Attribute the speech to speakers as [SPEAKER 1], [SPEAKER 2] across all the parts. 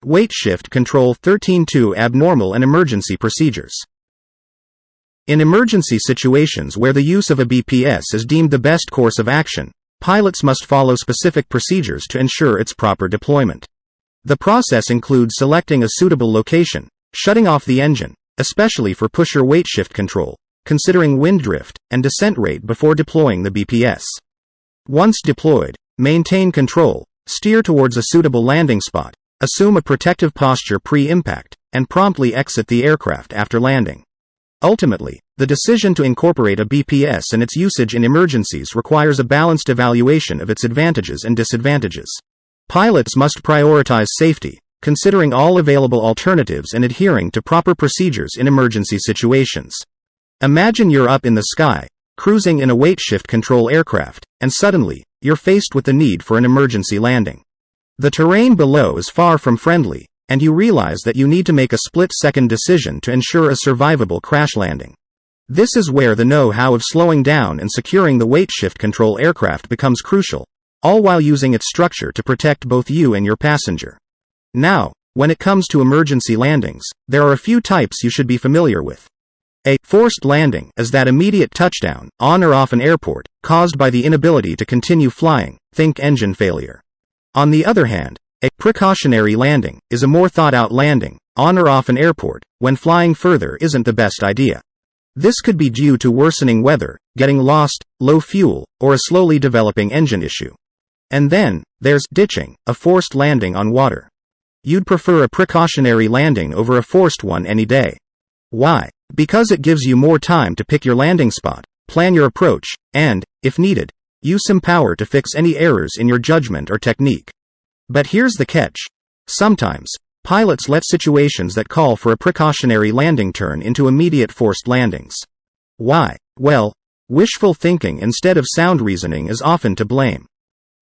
[SPEAKER 1] Weight Shift Control 13.2 Abnormal and Emergency Procedures. In emergency situations where the use of a BPS is deemed the best course of action, pilots must follow specific procedures to ensure its proper deployment. The process includes selecting a suitable location, shutting off the engine, especially for pusher weight shift control, considering wind drift and descent rate before deploying the BPS. Once deployed, maintain control, steer towards a suitable landing spot, assume a protective posture pre-impact, and promptly exit the aircraft after landing. Ultimately, the decision to incorporate a BPS and its usage in emergencies requires a balanced evaluation of its advantages and disadvantages. Pilots must prioritize safety, considering all available alternatives and adhering to proper procedures in emergency situations. Imagine you're up in the sky, cruising in a weight shift control aircraft, and suddenly, you're faced with the need for an emergency landing. The terrain below is far from friendly, and you realize that you need to make a split-second decision to ensure a survivable crash landing. This is where the know-how of slowing down and securing the weight shift control aircraft becomes crucial, all while using its structure to protect both you and your passenger. Now, when it comes to emergency landings, there are a few types you should be familiar with. A forced landing is that immediate touchdown, on or off an airport, caused by the inability to continue flying, think engine failure. On the other hand, a precautionary landing is a more thought-out landing, on or off an airport, when flying further isn't the best idea. This could be due to worsening weather, getting lost, low fuel, or a slowly developing engine issue. And then, there's ditching, a forced landing on water. You'd prefer a precautionary landing over a forced one any day. Why? Because it gives you more time to pick your landing spot, plan your approach, and, if needed, use some power to fix any errors in your judgment or technique. But here's the catch. Sometimes, pilots let situations that call for a precautionary landing turn into immediate forced landings. Why? Well, wishful thinking instead of sound reasoning is often to blame.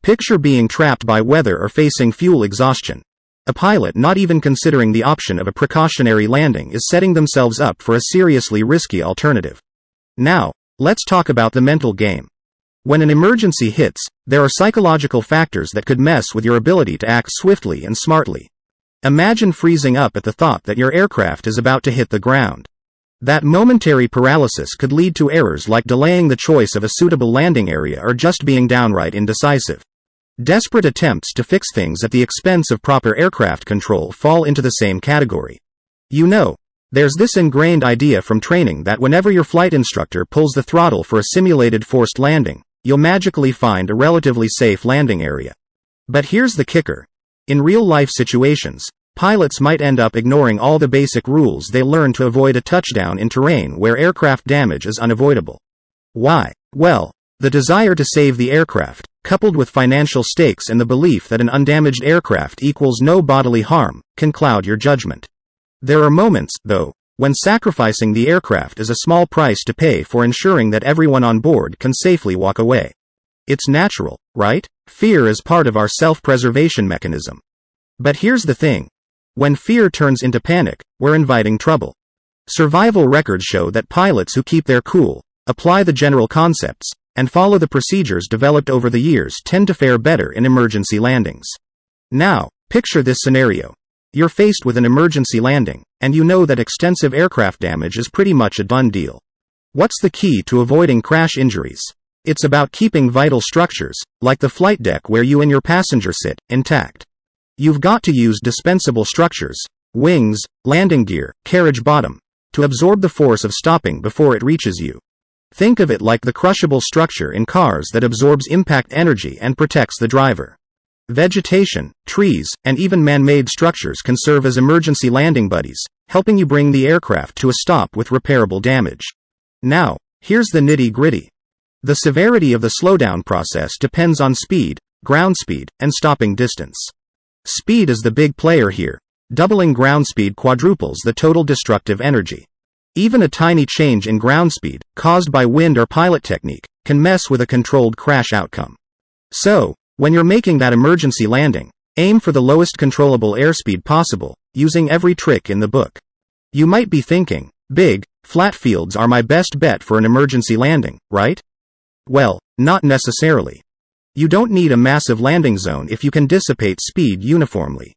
[SPEAKER 1] Picture being trapped by weather or facing fuel exhaustion. A pilot not even considering the option of a precautionary landing is setting themselves up for a seriously risky alternative. Now, let's talk about the mental game. When an emergency hits, there are psychological factors that could mess with your ability to act swiftly and smartly. Imagine freezing up at the thought that your aircraft is about to hit the ground. That momentary paralysis could lead to errors like delaying the choice of a suitable landing area or just being downright indecisive. Desperate attempts to fix things at the expense of proper aircraft control fall into the same category. You know, there's this ingrained idea from training that whenever your flight instructor pulls the throttle for a simulated forced landing, you'll magically find a relatively safe landing area. But here's the kicker. In real-life situations, pilots might end up ignoring all the basic rules they learned to avoid a touchdown in terrain where aircraft damage is unavoidable. Why? Well, the desire to save the aircraft, coupled with financial stakes and the belief that an undamaged aircraft equals no bodily harm, can cloud your judgment. There are moments, though, when sacrificing the aircraft is a small price to pay for ensuring that everyone on board can safely walk away. It's natural, right? Fear is part of our self-preservation mechanism. But here's the thing. When fear turns into panic, we're inviting trouble. Survival records show that pilots who keep their cool, apply the general concepts, and follow the procedures developed over the years tend to fare better in emergency landings. Now, picture this scenario. You're faced with an emergency landing, and you know that extensive aircraft damage is pretty much a done deal. What's the key to avoiding crash injuries? It's about keeping vital structures, like the flight deck where you and your passenger sit, intact. You've got to use dispensable structures, wings, landing gear, carriage bottom, to absorb the force of stopping before it reaches you. Think of it like the crushable structure in cars that absorbs impact energy and protects the driver. Vegetation, trees, and even man-made structures can serve as emergency landing buddies, helping you bring the aircraft to a stop with repairable damage. Now, here's the nitty-gritty. The severity of the slowdown process depends on speed, ground speed, and stopping distance. Speed is the big player here. Doubling ground speed quadruples the total destructive energy. Even a tiny change in ground speed, caused by wind or pilot technique, can mess with a controlled crash outcome. So, when you're making that emergency landing, aim for the lowest controllable airspeed possible, using every trick in the book. You might be thinking, big, flat fields are my best bet for an emergency landing, right? Well, not necessarily. You don't need a massive landing zone if you can dissipate speed uniformly.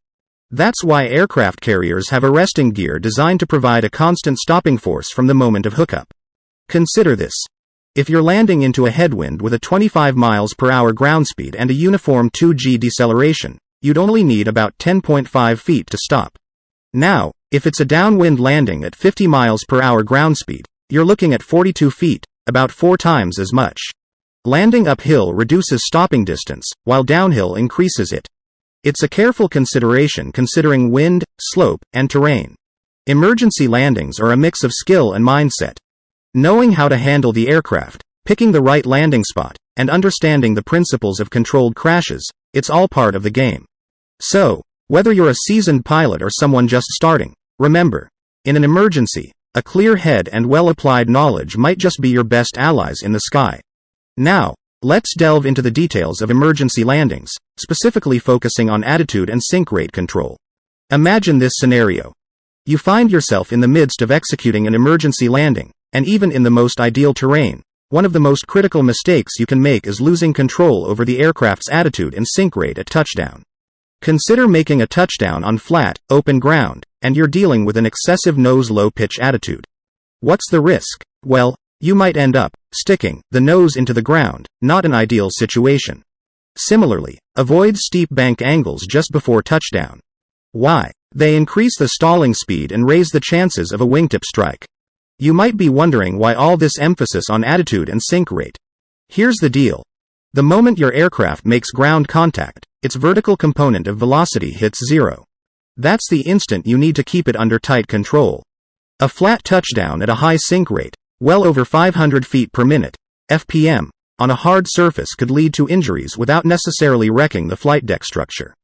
[SPEAKER 1] That's why aircraft carriers have arresting gear designed to provide a constant stopping force from the moment of hookup. Consider this. If you're landing into a headwind with a 25 miles per hour ground speed and a uniform 2G deceleration, you'd only need about 10.5 feet to stop. Now, if it's a downwind landing at 50 miles per hour ground speed, you're looking at 42 feet, about 4 times as much. Landing uphill reduces stopping distance, while downhill increases it. It's a careful consideration considering wind, slope, and terrain. Emergency landings are a mix of skill and mindset. Knowing how to handle the aircraft, picking the right landing spot, and understanding the principles of controlled crashes, it's all part of the game. So, whether you're a seasoned pilot or someone just starting, remember, in an emergency, a clear head and well-applied knowledge might just be your best allies in the sky. Now, let's delve into the details of emergency landings, specifically focusing on attitude and sink rate control. Imagine this scenario. You find yourself in the midst of executing an emergency landing, and even in the most ideal terrain, one of the most critical mistakes you can make is losing control over the aircraft's attitude and sink rate at touchdown. Consider making a touchdown on flat, open ground, and you're dealing with an excessive nose low-pitch attitude. What's the risk? Well, you might end up sticking the nose into the ground, not an ideal situation. Similarly, avoid steep bank angles just before touchdown. Why? They increase the stalling speed and raise the chances of a wingtip strike. You might be wondering why all this emphasis on attitude and sink rate. Here's the deal. The moment your aircraft makes ground contact, its vertical component of velocity hits zero. That's the instant you need to keep it under tight control. A flat touchdown at a high sink rate, well over 500 feet per minute, FPM, on a hard surface could lead to injuries without necessarily wrecking the flight deck structure.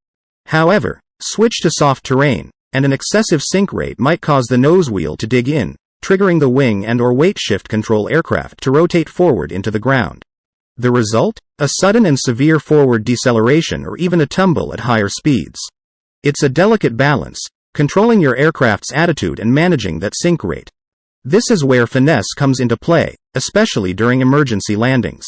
[SPEAKER 1] However, switch to soft terrain, and an excessive sink rate might cause the nose wheel to dig in, triggering the wing and/or weight shift control aircraft to rotate forward into the ground. The result? A sudden and severe forward deceleration or even a tumble at higher speeds. It's a delicate balance, controlling your aircraft's attitude and managing that sink rate. This is where finesse comes into play, especially during emergency landings.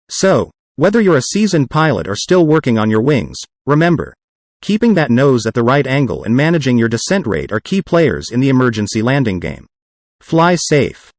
[SPEAKER 1] So, whether you're a seasoned pilot or still working on your wings, remember, keeping that nose at the right angle and managing your descent rate are key players in the emergency landing game. Fly safe.